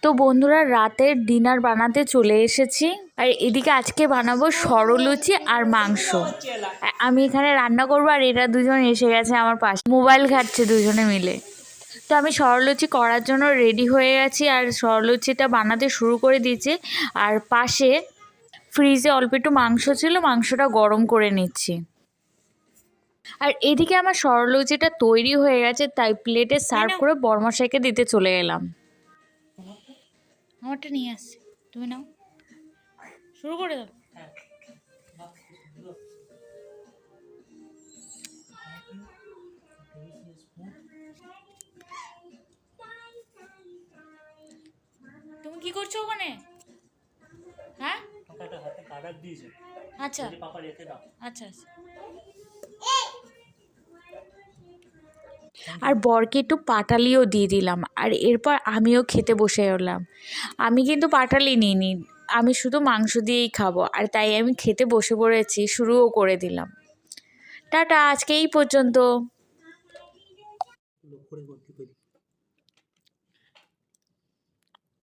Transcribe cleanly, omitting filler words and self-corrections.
তো বন্ধুরা রাতের ডিনার বানাতে চলে এসেছি। আর এদিকে আজকে বানাবো সরলুচি আর মাংস। আমি এখানে রান্না করবো আর এরা দুজন এসে গেছে আমার পাশে, মোবাইল ঘাটছে দুজনে মিলে। তো আমি সরলুচি করার জন্য রেডি হয়ে গেছি আর সরলুচিটা বানাতে শুরু করে দিয়েছি। আর পাশে ফ্রিজে অল্প একটু মাংস ছিল, মাংসটা গরম করে নিচ্ছি। আর এদিকে আমার সরলুচিটা তৈরি হয়ে গেছে, তাই প্লেটে সার্ভ করে বরমশাইকে দিতে চলে এলাম। আমারটা নিয়ে আসছি, তুমি নাও, শুরু করে দাও। তুমি কি করছো ওখানে? হ্যাঁ আচ্ছা আচ্ছা। আর বরকে একটু পাটালিও দিয়ে দিলাম। আর এরপর আমিও খেতে বসে এলাম। আমি কিন্তু পাটালি নিইনি, আমি শুধু মাংস দিয়েই খাবো, আর তাই আমি খেতে বসে পড়েছি, শুরুও করে দিলাম। টাটা, আজকে এই পর্যন্ত।